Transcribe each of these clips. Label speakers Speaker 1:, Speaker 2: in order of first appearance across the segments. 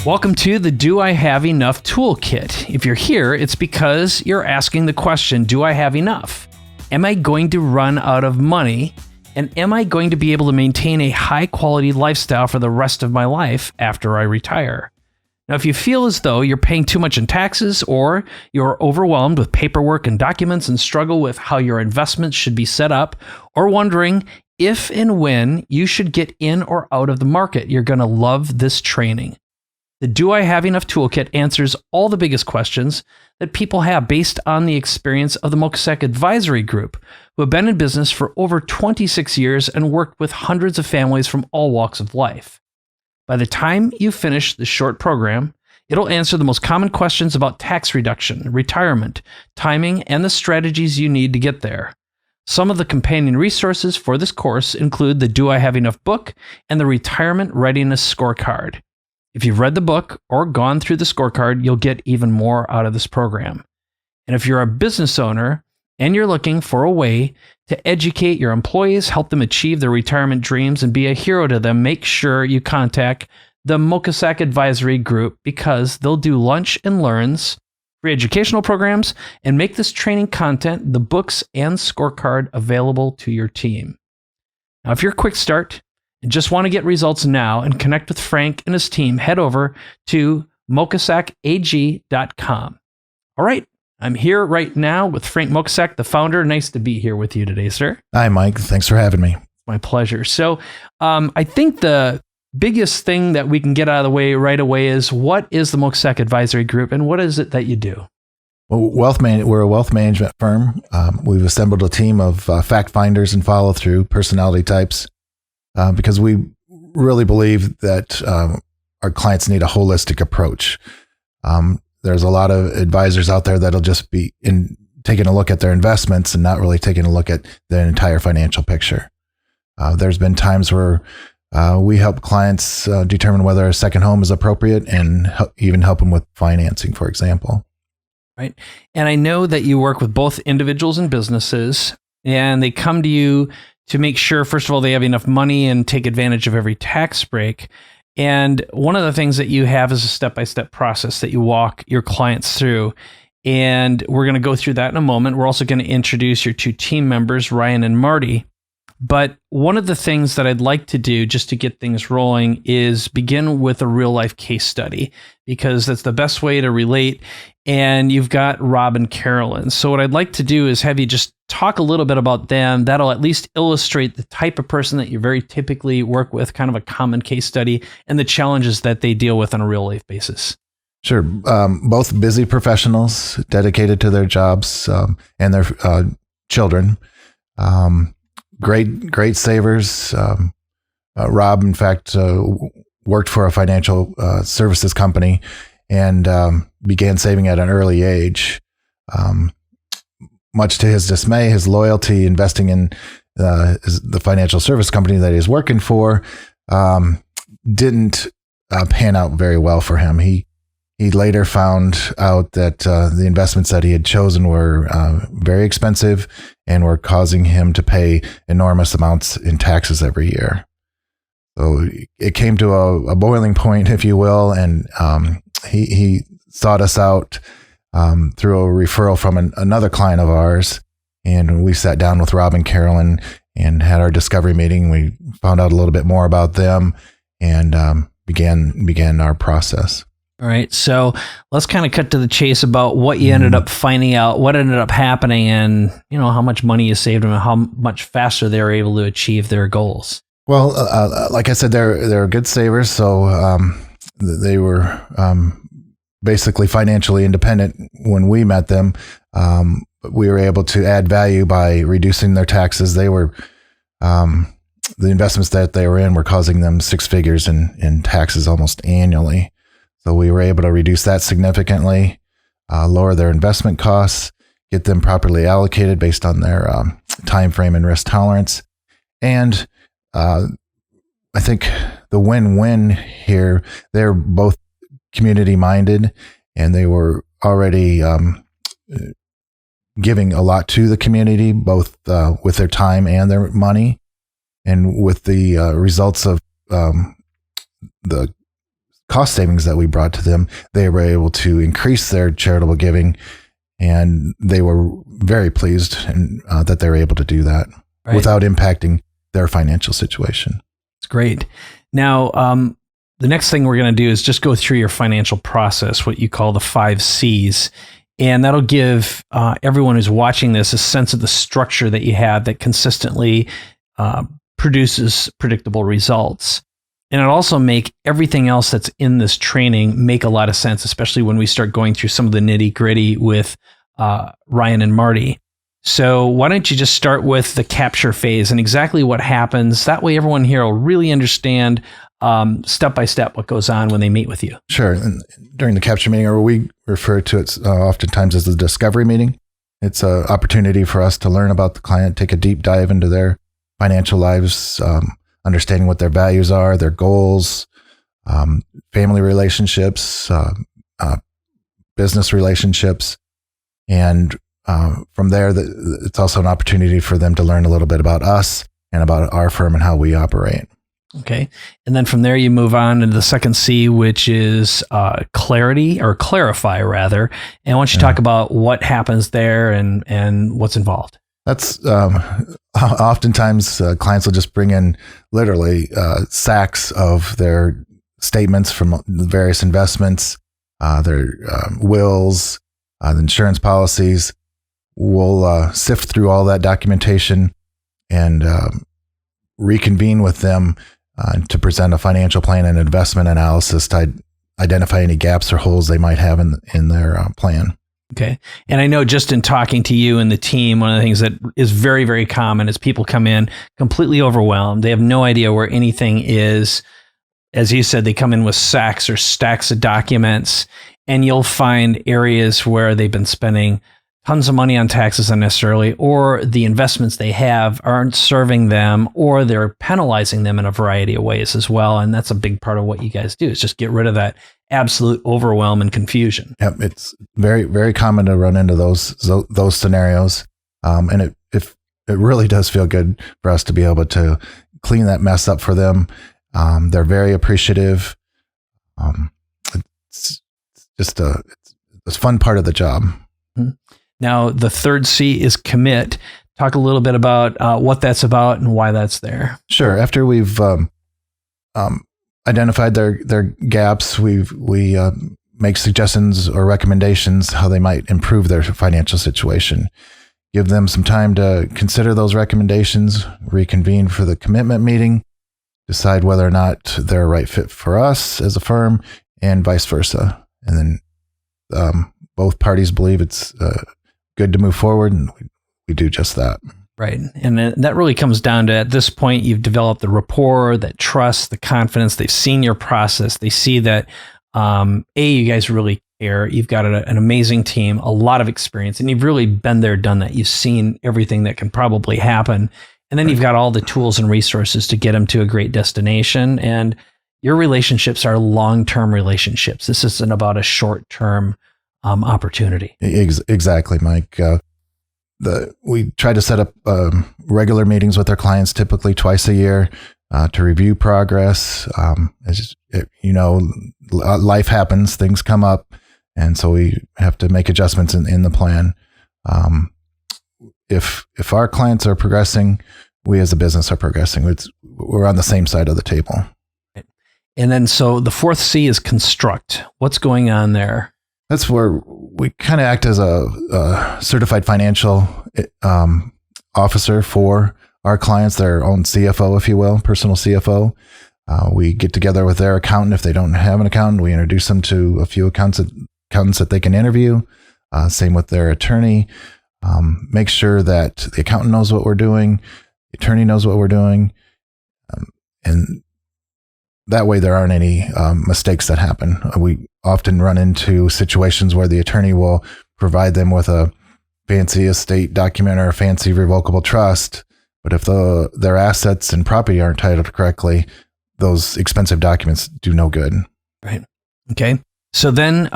Speaker 1: Welcome to the Do I Have Enough Toolkit. If you're here, it's because you're asking the question, do I have enough? Am I going to run out of money? And am I going to be able to maintain a high quality lifestyle for the rest of my life after I retire? Now, if you feel as though you're paying too much in taxes, or you're overwhelmed with paperwork and documents and struggle with how your investments should be set up, or wondering if and when you should get in or out of the market, you're going to love this training. The Do I Have Enough Toolkit answers all the biggest questions that people have based on the experience of the Mokosak Advisory Group, who have been in business for over 26 years and worked with hundreds of families from all walks of life. By the time you finish the short program, it'll answer the most common questions about tax reduction, retirement, timing, and the strategies you need to get there. Some of the companion resources for this course include the Do I Have Enough book and the Retirement Readiness Scorecard. If you've read the book or gone through the scorecard, you'll get even more out of this program. And if you're a business owner and you're looking for a way to educate your employees, help them achieve their retirement dreams, and be a hero to them, make sure you contact the Mokosak Advisory Group, because they'll do lunch and learns, free educational programs, and make this training content, the books and scorecard, available to your team. Now, if you're a quick start and just want to get results now and connect with Frank and his team, head over to mokosakag.com. All right, I'm here right now with Frank Mokosak, the founder. Nice to be here with you today, sir.
Speaker 2: Hi, Mike. Thanks for having me.
Speaker 1: My pleasure. So I think the biggest thing that we can get out of the way right away is, what is the Mokosak Advisory Group and what is it that you do?
Speaker 2: Well, we're a wealth management firm. We've assembled a team of fact finders and follow through personality types because we really believe that our clients need a holistic approach. There's a lot of advisors out there that'll just be taking a look at their investments and not really taking a look at the entire financial picture. There's been times where we help clients determine whether a second home is appropriate and even help them with financing, for example.
Speaker 1: Right. And I know that you work with both individuals and businesses, and they come to you to make sure, first of all, they have enough money and take advantage of every tax break. And one of the things that you have is a step-by-step process that you walk your clients through. And we're going to go through that in a moment. We're also going to introduce your two team members, Ryan and Marty. But one of the things that I'd like to do just to get things rolling is begin with a real life case study, because that's the best way to relate. And you've got Rob and Carolyn. So what I'd like to do is have you just talk a little bit about them. That'll at least illustrate the type of person that you very typically work with, kind of a common case study, and the challenges that they deal with on a real life basis.
Speaker 2: Sure. Both busy professionals dedicated to their jobs and their children. Great savers. Rob, in fact, worked for a financial services company and began saving at an early age. Much to his dismay, his loyalty, investing in the financial service company that he's working for, didn't pan out very well for him. He later found out that the investments that he had chosen were very expensive and were causing him to pay enormous amounts in taxes every year. So it came to a boiling point, if you will, and he sought us out through a referral from another client of ours. And we sat down with Rob and Carolyn and had our discovery meeting. We found out a little bit more about them and began our process.
Speaker 1: All right. So let's kind of cut to the chase about what you ended up finding out, what ended up happening, and how much money you saved them and how much faster they were able to achieve their goals.
Speaker 2: Well, like I said, they're good savers. So they were basically financially independent when we met them. But we were able to add value by reducing their taxes. They were the investments that they were in were causing them six figures in taxes almost annually. So we were able to reduce that significantly, lower their investment costs, get them properly allocated based on their time frame and risk tolerance. And I think the win-win here, they're both community-minded, and they were already giving a lot to the community, both with their time and their money. And with the results of the cost savings that we brought to them, they were able to increase their charitable giving, and they were very pleased that they were able to do that without impacting their financial situation.
Speaker 1: It's great. Now, the next thing we're going to do is just go through your financial process, what you call the 5 C's. And that'll give everyone who's watching this a sense of the structure that you have that consistently produces predictable results. And it'll also make everything else that's in this training make a lot of sense, especially when we start going through some of the nitty gritty with Ryan and Marty. So why don't you just start with the capture phase and exactly what happens? That way everyone here will really understand step by step what goes on when they meet with you.
Speaker 2: Sure. And during the capture meeting, or we refer to it oftentimes as the discovery meeting, it's an opportunity for us to learn about the client, take a deep dive into their financial lives, understanding what their values are, their goals, family relationships, business relationships. And from there, it's also an opportunity for them to learn a little bit about us and about our firm and how we operate.
Speaker 1: Okay. And then from there, you move on into the second C, which is clarity, or clarify rather. And I want you to talk about what happens there and what's involved.
Speaker 2: That's oftentimes clients will just bring in literally sacks of their statements from various investments, their wills, the insurance policies. We'll sift through all that documentation and reconvene with them to present a financial plan and investment analysis to identify any gaps or holes they might have in their plan.
Speaker 1: Okay. And I know just in talking to you and the team, one of the things that is very, very common is people come in completely overwhelmed. They have no idea where anything is. As you said, they come in with sacks or stacks of documents, and you'll find areas where they've been spending tons of money on taxes unnecessarily, or the investments they have aren't serving them, or they're penalizing them in a variety of ways as well. And that's a big part of what you guys do, is just get rid of that absolute overwhelm and confusion.
Speaker 2: Yep, it's very, very common to run into those scenarios, and it really does feel good for us to be able to clean that mess up for them. They're very appreciative. It's just it's a fun part of the job.
Speaker 1: Mm-hmm. Now, the third C is commit. Talk a little bit about what that's about and why that's there.
Speaker 2: Sure. After we've identified their gaps, we make suggestions or recommendations how they might improve their financial situation. Give them some time to consider those recommendations, reconvene for the commitment meeting, decide whether or not they're a right fit for us as a firm, and vice versa. And then both parties believe it's good to move forward, and we do just that.
Speaker 1: Right. And that really comes down to, at this point, you've developed the rapport, that trust, the confidence. They've seen your process. They see that, you guys really care. You've got an amazing team, a lot of experience, and you've really been there, done that. You've seen everything that can probably happen. And then you've got all the tools and resources to get them to a great destination. And your relationships are long-term relationships. This isn't about a short-term opportunity.
Speaker 2: Exactly, Mike. We try to set up regular meetings with our clients, typically twice a year, to review progress. Life happens, things come up, and so we have to make adjustments in the plan. If our clients are progressing, we as a business are progressing. We're on the same side of the table.
Speaker 1: And then, so the fourth C is construct. What's going on there?
Speaker 2: That's where we kind of act as a certified financial officer for our clients, their own CFO, if you will, personal CFO. We get together with their accountant. If they don't have an accountant, we introduce them to a few accountants that they can interview. Same with their attorney. Make sure that the accountant knows what we're doing, the attorney knows what we're doing, and that way there aren't any mistakes that happen. We often run into situations where the attorney will provide them with a fancy estate document or a fancy revocable trust, but if their assets and property aren't titled correctly, those expensive documents do no good.
Speaker 1: Right. Okay. So then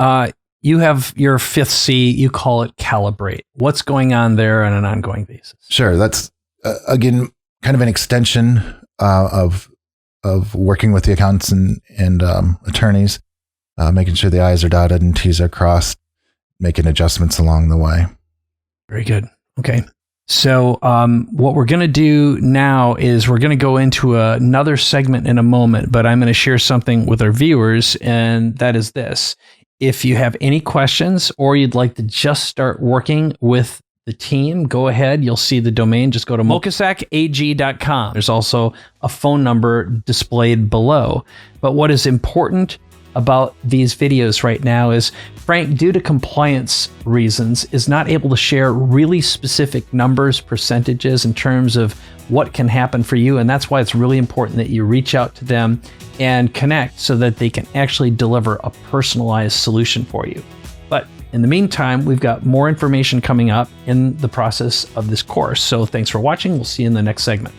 Speaker 1: you have your fifth C, you call it calibrate. What's going on there on an ongoing basis? Sure.
Speaker 2: That's, again, kind of an extension of working with the accountants and attorneys. making sure the I's are dotted and T's are crossed, making adjustments along the way.
Speaker 1: Very good. Okay. So what we're going to do now is we're going to go into another segment in a moment, but I'm going to share something with our viewers, and that is this. If you have any questions or you'd like to just start working with the team, go ahead. You'll see the domain. Just go to mokosakag.com. There's also a phone number displayed below. But what is important about these videos right now is Frank, due to compliance reasons, is not able to share really specific numbers, percentages in terms of what can happen for you. And that's why it's really important that you reach out to them and connect so that they can actually deliver a personalized solution for you. But in the meantime, we've got more information coming up in the process of this course. So thanks for watching. We'll see you in the next segment.